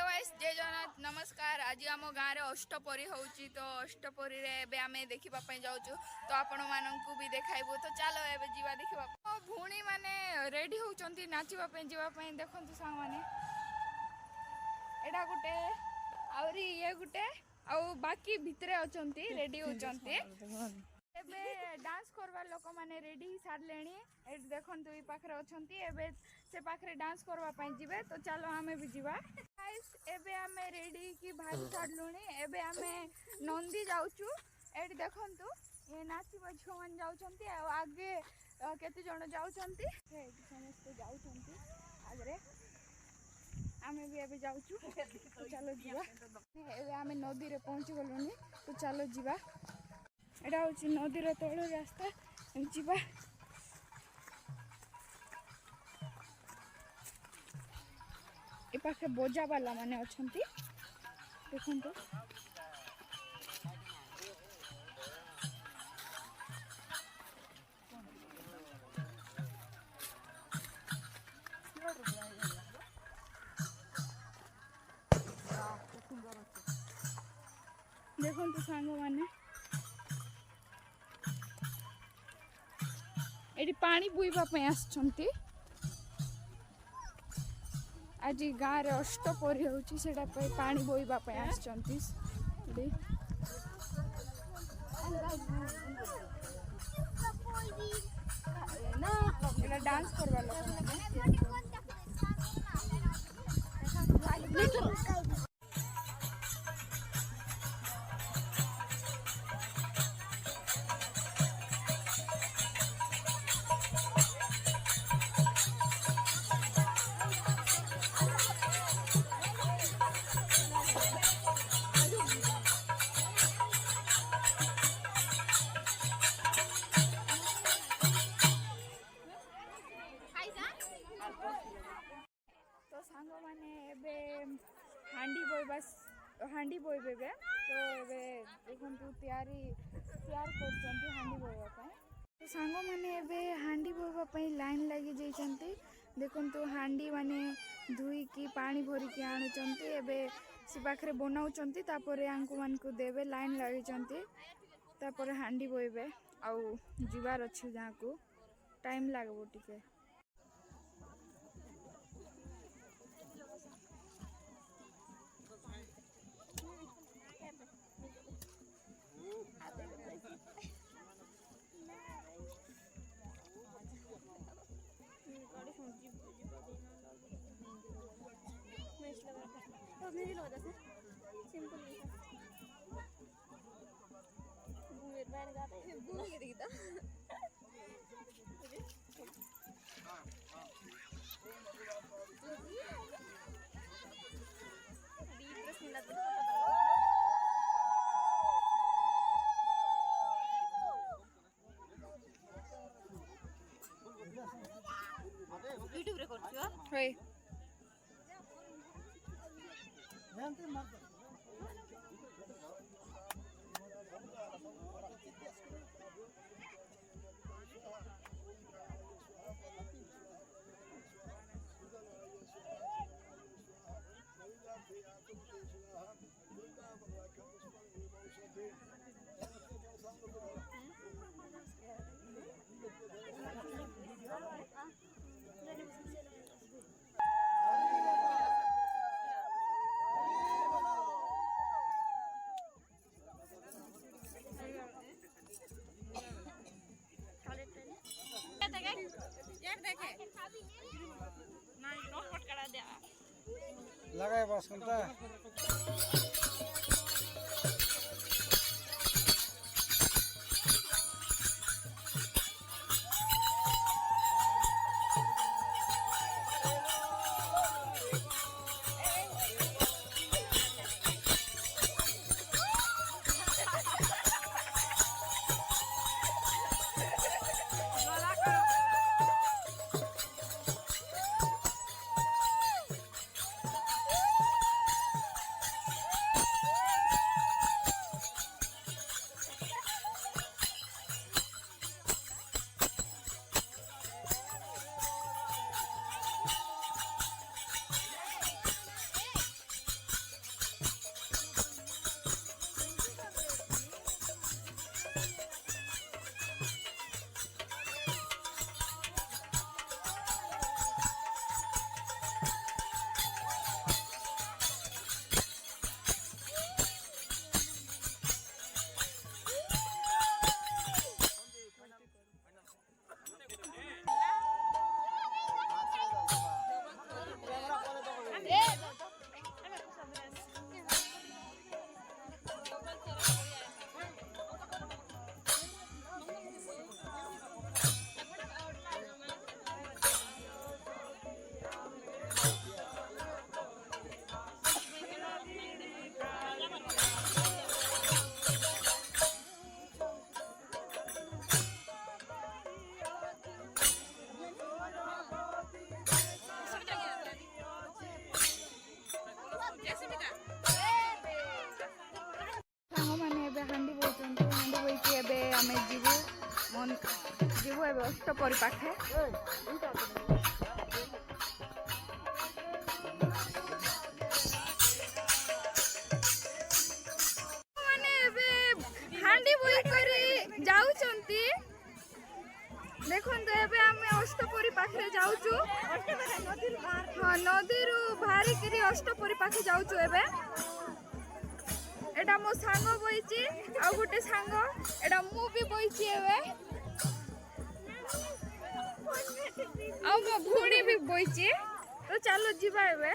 Guys जय जगन्नाथ नमस्कार। आज आम गाँव में अष्टपरी होची तो अष्टपरी रे आम देखा जाऊँ तो आपण मानू भी देखाइबू तो चलो एबे जीवा देखा भूणी माने रेडी होचंती नाचिबा जीवाई देखु सांग मैंने एटा गोटे आउरी ये गोटे आउ बाकी भितरे अछंती रेडी होचंती एबे डांस करवार लोक माने रेडी सारले एट देखंतु ई पाखरे अछंती एबे से पाखरे डांस करवा पई जिवे तो चलो आमे भी जिवा गाइस एबे आमे रेडी की भाई सारलुनी एबे आमे नंदी जाउचू एट देखंतु ए नाचिबा छुमन जाउचंती आगे केते जण जाउचंती एट समस्त जाउचंती आगरे आमे भी एबे जाउचू तो चलो जिवा एबे आमे नदी रे पहुंची गलुनी तो चलो जिवा एटा हूँ नदीर तल रास्ता जीवा ए पाखे बोजा वाला माने अछंती देखंतु देखंतु सांग माने एटी पानी बुईबा आसछंती आज गाँव रे अष्टपरी होची सेटा पानी बोईबा आसछंती एटा डांस करवा लोग तो सांग माने एबे हांडी बोइबे तो एबे देखंतु तैयार करछंती हांडी बोइबा पई तो सांग माने एबे हांडी बोइबा पई लाइन लागि जाइछंती देखंतु हांडी माने धुई की पानी भरी के आनुचंती एबे से पाखरे बनाउचंती तापरे आंकु मानकु देबे लाइन लागिचंती तापरे हांडी बोइबे आउ जीवार अछि जाको टाइम लागबो टिके यूट्यूब रे करछो होय जानते मार लगाए बस घंटा ଏବେ ଅଷ୍ଟପରି ପାଖେ। ମାନେ ଏବେ ହାଣ୍ଡି ବୋଇ କରି ଯାଉଛନ୍ତି। ଦେଖନ୍ତୁ ଏବେ ଆମେ ଅଷ୍ଟପରି ପାଖରେ ଯାଉଛୁ। ହଁ ନଦୀରୁ ବାହାରିକିରି ଅଷ୍ଟପରି ପାଖେ ଯାଉଛୁ ଏବେ। ଏଟା ମୋ ସାଙ୍ଗ ବଇଛି ଆଉ ଗୋଟେ ସାଙ୍ଗ ଏଟା ମୁଁ ବି ବଇଛି ଏବେ ଆଉ ମୋ ଭଉଣୀ ବି ବଇଛି। ତ ଚାଲ ଯିବା ଏବେ।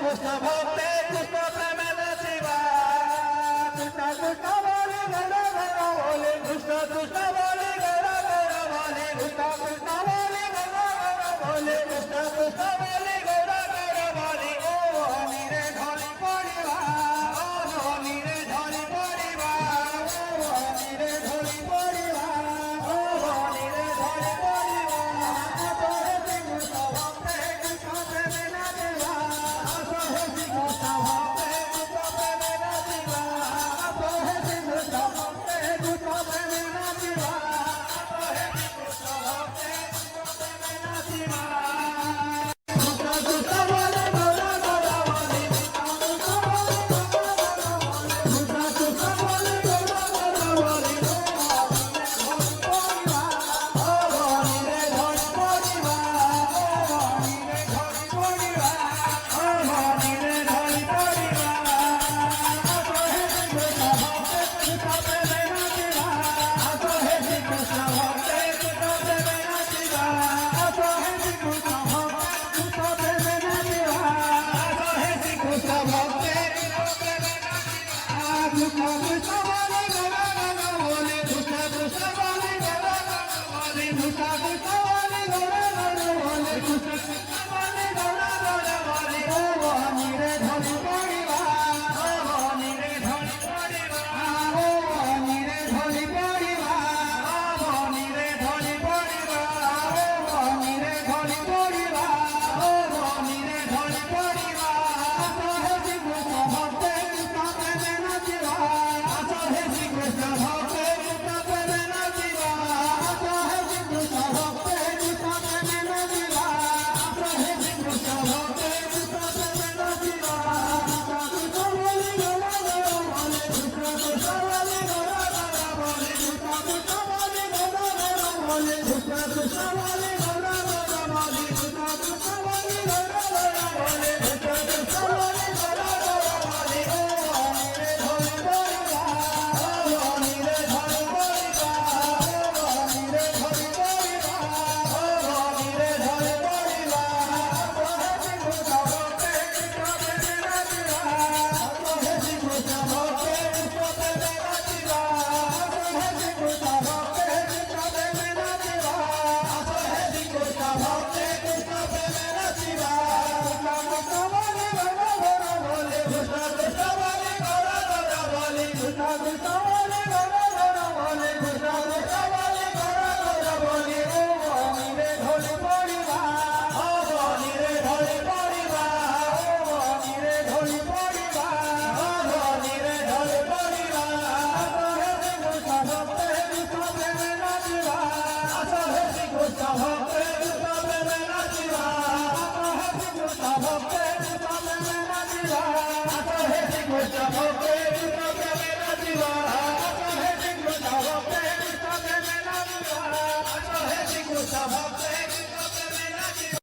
Krishna Bhakti